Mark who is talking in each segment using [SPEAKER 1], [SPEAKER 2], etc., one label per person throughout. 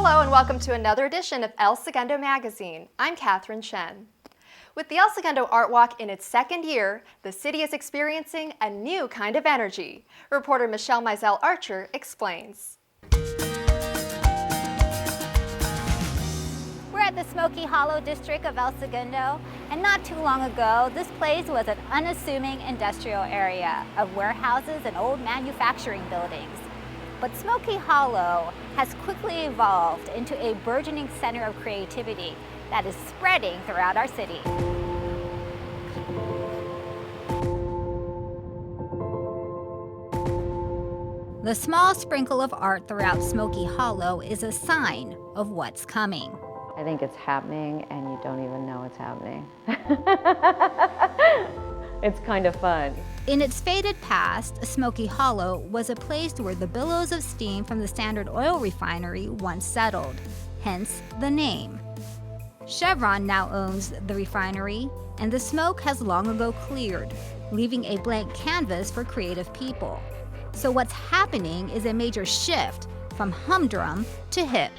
[SPEAKER 1] Hello and welcome to another edition of El Segundo magazine. I'm Catherine Chen. With the El Segundo Art Walk in its second year, the city is experiencing a new kind of energy. Reporter Michelle Mizell Archer explains.
[SPEAKER 2] We're at the Smoky Hollow district of El Segundo, and not too long ago, this place was an unassuming industrial area of warehouses and old manufacturing buildings. But Smoky Hollow has quickly evolved into a burgeoning center of creativity that is spreading throughout our city. The small sprinkle of art throughout Smoky Hollow is a sign of what's coming.
[SPEAKER 3] I think it's happening and you don't even know it's happening. It's kind of fun.
[SPEAKER 2] In its faded past, Smoky Hollow was a place where the billows of steam from the Standard Oil refinery once settled, hence the name. Chevron now owns the refinery, and the smoke has long ago cleared, leaving a blank canvas for creative people. So what's happening is a major shift from humdrum to hip.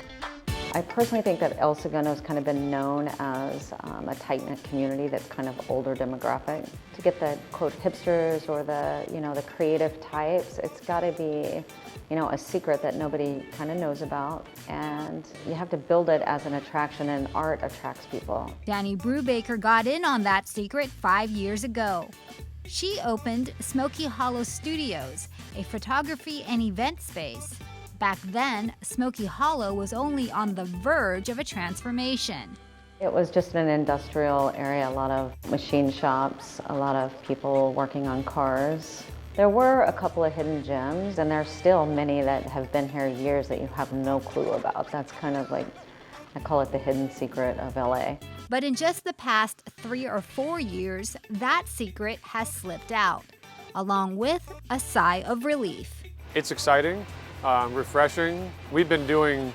[SPEAKER 3] I personally think that El Segundo has kind of been known as a tight-knit community that's kind of older demographic. To get the quote hipsters or the creative types, it's got to be a secret that nobody kind of knows about, and you have to build it as an attraction, and art attracts people.
[SPEAKER 2] Danny Brubaker got in on that secret 5 years ago. She opened Smoky Hollow Studios, a photography and event space. Back then, Smoky Hollow was only on the verge of a transformation.
[SPEAKER 3] It was just an industrial area, a lot of machine shops, a lot of people working on cars. There were a couple of hidden gems, and there's still many that have been here years that you have no clue about. That's kind of like, I call it the hidden secret of LA.
[SPEAKER 2] But in just the past 3 or 4 years, that secret has slipped out, along with a sigh of relief.
[SPEAKER 4] It's exciting. Refreshing. We've been doing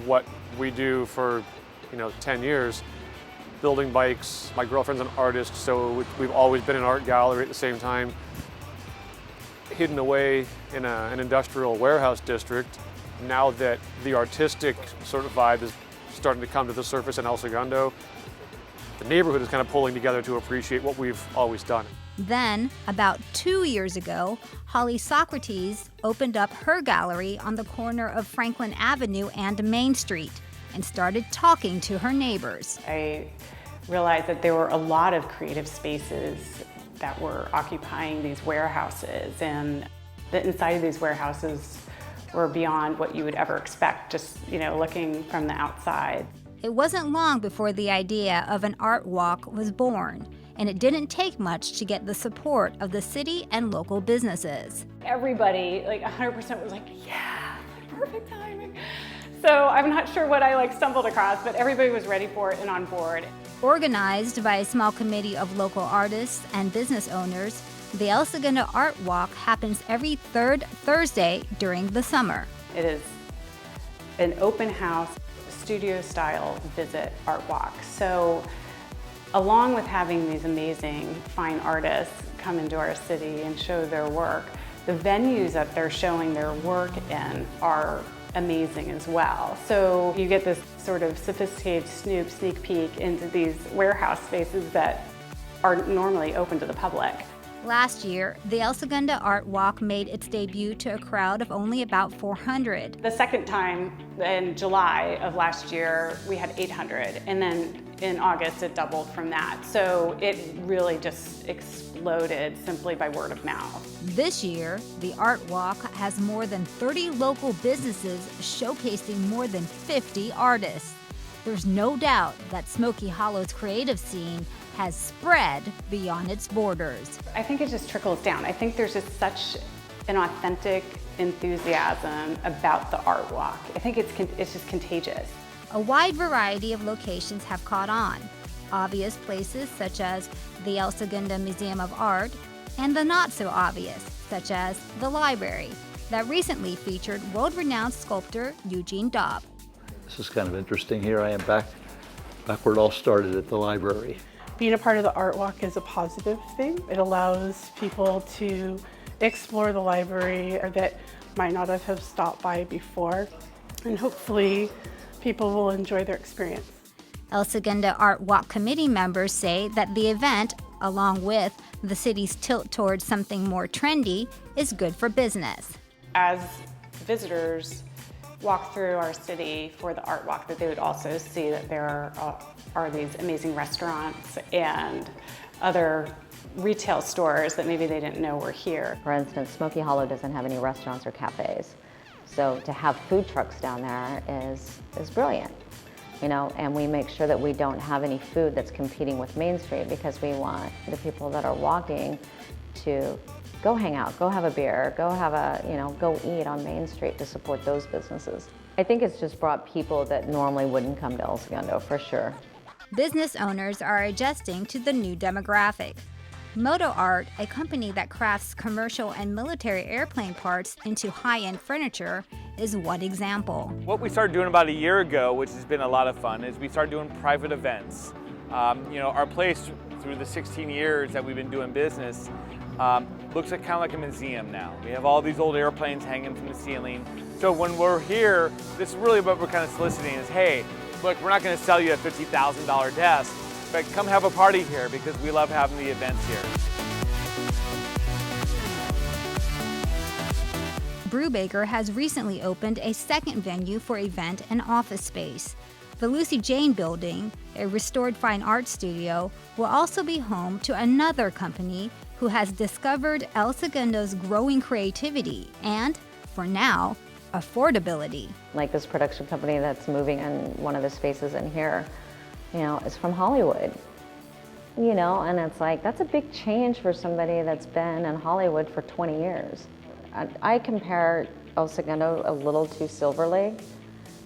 [SPEAKER 4] what we do for 10 years, building bikes. My girlfriend's an artist, so we've always been an art gallery at the same time, hidden away in an industrial warehouse district. Now that the artistic sort of vibe is starting to come to the surface in El Segundo, the neighborhood is kind of pulling together to appreciate what we've always done.
[SPEAKER 2] Then, about 2 years ago, Holly Socrates opened up her gallery on the corner of Franklin Avenue and Main Street and started talking to her neighbors.
[SPEAKER 5] I realized that there were a lot of creative spaces that were occupying these warehouses, and the inside of these warehouses were beyond what you would ever expect, just looking from the outside.
[SPEAKER 2] It wasn't long before the idea of an art walk was born, and it didn't take much to get the support of the city and local businesses.
[SPEAKER 5] Everybody, 100% was like, yeah, perfect timing. So I'm not sure what I stumbled across, but everybody was ready for it and on board.
[SPEAKER 2] Organized by a small committee of local artists and business owners, the El Segundo Art Walk happens every third Thursday during the summer.
[SPEAKER 5] It is an open house, studio-style visit art walk. So along with having these amazing fine artists come into our city and show their work, the venues that they're showing their work in are amazing as well. So you get this sort of sophisticated sneak peek into these warehouse spaces that are normally open to the public.
[SPEAKER 2] Last year, the El Segundo Art Walk made its debut to a crowd of only about 400.
[SPEAKER 5] The second time, in July of last year, we had 800, and then in August it doubled from that. So it really just exploded simply by word of mouth.
[SPEAKER 2] This year, the Art Walk has more than 30 local businesses showcasing more than 50 artists. There's no doubt that Smoky Hollow's creative scene has spread beyond its borders.
[SPEAKER 5] I think it just trickles down. I think there's just such an authentic enthusiasm about the art walk. I think it's just contagious.
[SPEAKER 2] A wide variety of locations have caught on. Obvious places such as the El Segundo Museum of Art, and the not so obvious, such as the library, that recently featured world-renowned sculptor Eugene Daub.
[SPEAKER 6] This is kind of interesting. Here I am back where it all started, at the library.
[SPEAKER 7] Being a part of the art walk is a positive thing. It allows people to explore the library or that might not have stopped by before. and hopefully people will enjoy their experience.
[SPEAKER 2] El Segundo Art Walk Committee members say that the event, along with the city's tilt towards something more trendy, is good for business.
[SPEAKER 5] As visitors walk through our city for the art walk, that they would also see that there are these amazing restaurants and other retail stores that maybe they didn't know were here.
[SPEAKER 3] For instance, Smoky Hollow doesn't have any restaurants or cafes. So to have food trucks down there is brilliant. You know, and we make sure that we don't have any food that's competing with Main Street, because we want the people that are walking to go hang out, go have a beer, go have go eat on Main Street to support those businesses. I think it's just brought people that normally wouldn't come to El Segundo, for sure.
[SPEAKER 2] Business owners are adjusting to the new demographic. Moto Art, a company that crafts commercial and military airplane parts into high-end furniture, is one example.
[SPEAKER 8] What we started doing about a year ago, which has been a lot of fun, is we started doing private events. Our place, through the 16 years that we've been doing business, looks kind of like a museum now. We have all these old airplanes hanging from the ceiling. So when we're here, this is really what we're kind of soliciting is, hey, look, we're not going to sell you a $50,000 desk, but come have a party here because we love having the events here.
[SPEAKER 2] Brubaker has recently opened a second venue for event and office space. The Lucy Jane Building, a restored fine art studio, will also be home to another company who has discovered El Segundo's growing creativity and, for now, affordability.
[SPEAKER 3] Like this production company that's moving in one of the spaces in here, is from Hollywood. And it's like, that's a big change for somebody that's been in Hollywood for 20 years. I compare El Segundo a little to Silver Lake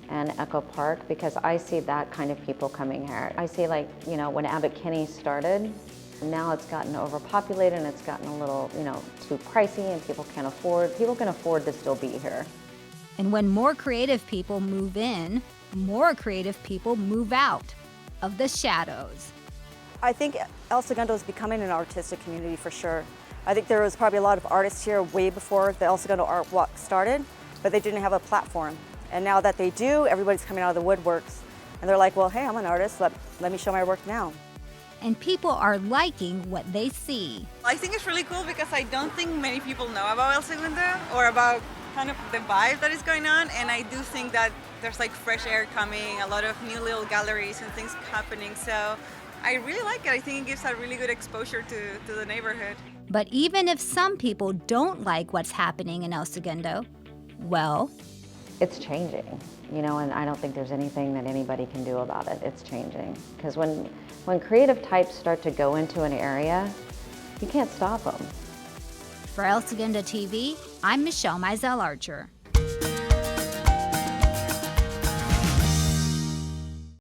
[SPEAKER 3] and Echo Park, because I see that kind of people coming here. I see, when Abbott Kinney started, now it's gotten overpopulated and it's gotten a little, too pricey, and people can afford to still be here.
[SPEAKER 2] And when more creative people move in, more creative people move out of the shadows.
[SPEAKER 9] I think El Segundo is becoming an artistic community for sure. I think there was probably a lot of artists here way before the El Segundo Art Walk started, but they didn't have a platform. And now that they do, everybody's coming out of the woodworks. And they're like, well, hey, I'm an artist, let me show my work now.
[SPEAKER 2] And people are liking what they see.
[SPEAKER 10] I think it's really cool because I don't think many people know about El Segundo or about kind of the vibe that is going on. And I do think that there's fresh air coming, a lot of new little galleries and things happening. So I really like it. I think it gives a really good exposure to the neighborhood.
[SPEAKER 2] But even if some people don't like what's happening in El Segundo, well,
[SPEAKER 3] it's changing, and I don't think there's anything that anybody can do about it. It's changing. Because when creative types start to go into an area, you can't stop them.
[SPEAKER 2] For El Segundo TV, I'm Michelle Mizell Archer.